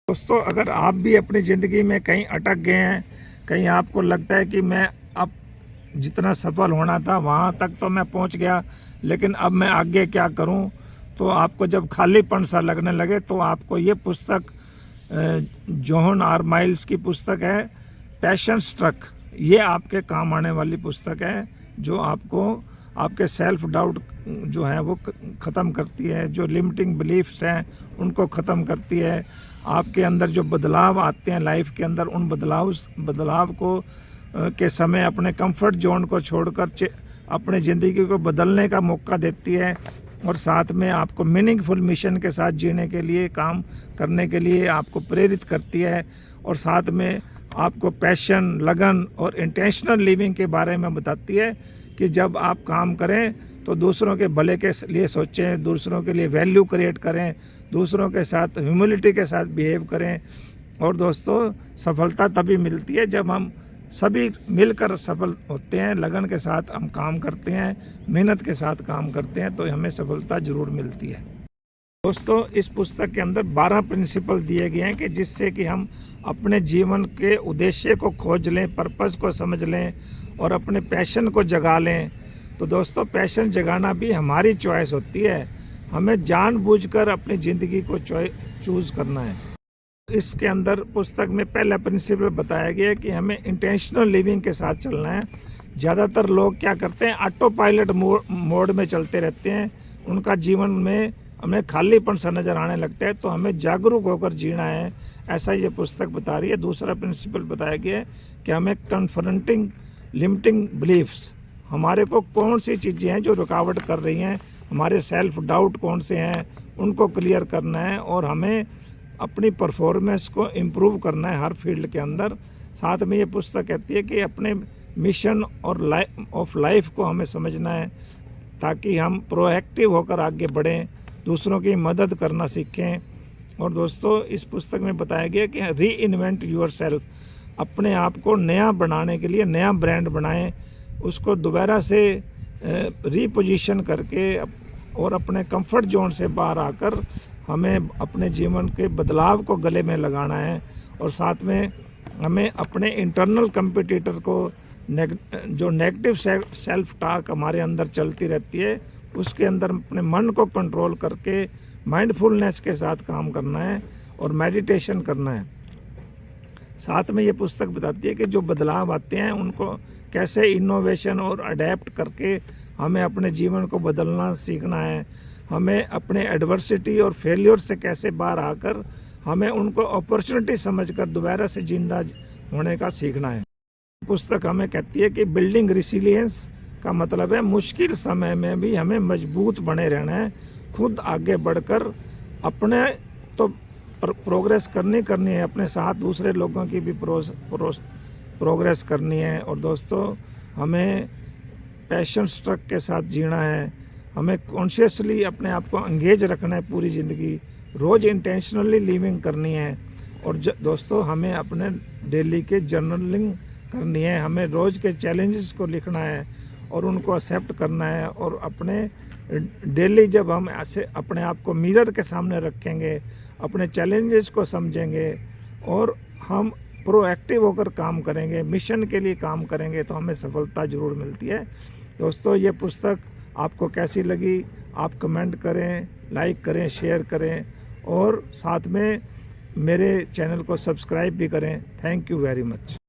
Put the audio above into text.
दोस्तों, अगर आप भी अपनी ज़िंदगी में कहीं अटक गए हैं, कहीं आपको लगता है कि मैं अब जितना सफल होना था वहाँ तक तो मैं पहुँच गया, लेकिन अब मैं आगे क्या करूँ, तो आपको जब खालीपन सा लगने लगे तो आपको ये पुस्तक जॉन आर माइल्स की पुस्तक है, पैशन स्ट्रक। ये आपके काम आने वाली पुस्तक है, जो आपको आपके सेल्फ डाउट जो है वो ख़त्म करती है, जो लिमिटिंग बिलीफ्स हैं उनको ख़त्म करती है। आपके अंदर जो बदलाव आते हैं लाइफ के अंदर, उन बदलाव को के समय अपने कंफर्ट जोन को छोड़कर अपने ज़िंदगी को बदलने का मौका देती है, और साथ में आपको मीनिंगफुल मिशन के साथ जीने के लिए, काम करने के लिए आपको प्रेरित करती है, और साथ में आपको पैशन, लगन और इंटेंशनल लिविंग के बारे में बताती है कि जब आप काम करें तो दूसरों के भले के लिए सोचें, दूसरों के लिए वैल्यू क्रिएट करें, दूसरों के साथ ह्यूमिलिटी के साथ बिहेव करें। और दोस्तों, सफलता तभी मिलती है जब हम सभी मिलकर सफल होते हैं, लगन के साथ हम काम करते हैं, मेहनत के साथ काम करते हैं, तो हमें सफलता ज़रूर मिलती है। दोस्तों, इस पुस्तक के अंदर 12 प्रिंसिपल दिए गए हैं कि जिससे कि हम अपने जीवन के उद्देश्य को खोज लें, पर्पस को समझ लें और अपने पैशन को जगा लें। तो दोस्तों, पैशन जगाना भी हमारी चॉइस होती है, हमें जानबूझकर अपनी ज़िंदगी को चूज़ करना है। इसके अंदर पुस्तक में पहला प्रिंसिपल बताया गया है कि हमें इंटेंशनल लिविंग के साथ चलना है। ज़्यादातर लोग क्या करते हैं, ऑटो पायलट मोड में चलते रहते हैं, उनका जीवन में हमें खालीपन सा नज़र आने लगता है, तो हमें जागरूक होकर जीना है, ऐसा ये पुस्तक बता रही है। दूसरा प्रिंसिपल बताया गया है कि हमें कन्फ्रंटिंग लिमिटिंग बिलीफ्स, हमारे को कौन सी चीज़ें हैं जो रुकावट कर रही हैं, हमारे सेल्फ डाउट कौन से हैं, उनको क्लियर करना है, और हमें अपनी परफॉर्मेंस को इम्प्रूव करना है हर फील्ड के अंदर। साथ में ये पुस्तक कहती है कि अपने मिशन और लाइफ को हमें समझना है, ताकि हम प्रोएक्टिव होकर आगे बढ़ें, दूसरों की मदद करना सीखें। और दोस्तों, इस पुस्तक में बताया गया कि री इन्वेंट यूर सेल्फ, अपने आप को नया बनाने के लिए नया ब्रांड बनाएं, उसको दोबारा से रीपोजिशन करके और अपने कंफर्ट जोन से बाहर आकर हमें अपने जीवन के बदलाव को गले में लगाना है। और साथ में हमें अपने इंटरनल कंपटीटर को जो नेगेटिव सेल्फ टॉक हमारे अंदर चलती रहती है, उसके अंदर अपने मन को कंट्रोल करके माइंडफुलनेस के साथ काम करना है और मेडिटेशन करना है। साथ में ये पुस्तक बताती है कि जो बदलाव आते हैं उनको कैसे इनोवेशन और अडेप्ट करके हमें अपने जीवन को बदलना सीखना है। हमें अपने एडवर्सिटी और फेलियर से कैसे बाहर आकर हमें उनको अपॉर्चुनिटी समझकर दोबारा से जिंदा होने का सीखना है। पुस्तक हमें कहती है कि बिल्डिंग रिसिलियंस का मतलब है मुश्किल समय में भी हमें मजबूत बने रहना है, खुद आगे बढ़कर अपने तो प्रोग्रेस करनी है, अपने साथ दूसरे लोगों की भी प्रोग्रेस करनी है। और दोस्तों, हमें पैशन स्ट्रक के साथ जीना है, हमें कॉन्शियसली अपने आप को एंगेज रखना है पूरी ज़िंदगी, रोज़ इंटेंशनली लिविंग करनी है। और दोस्तों, हमें अपने डेली के जर्नलिंग करनी है, हमें रोज़ के चैलेंजेस को लिखना है और उनको एक्सेप्ट करना है। और अपने डेली जब हम ऐसे अपने आप को मिरर के सामने रखेंगे, अपने चैलेंजेस को समझेंगे और हम प्रोएक्टिव होकर काम करेंगे, मिशन के लिए काम करेंगे, तो हमें सफलता ज़रूर मिलती है। दोस्तों, ये पुस्तक आपको कैसी लगी, आप कमेंट करें, लाइक करें, शेयर करें और साथ में मेरे चैनल को सब्सक्राइब भी करें। Thank you very much.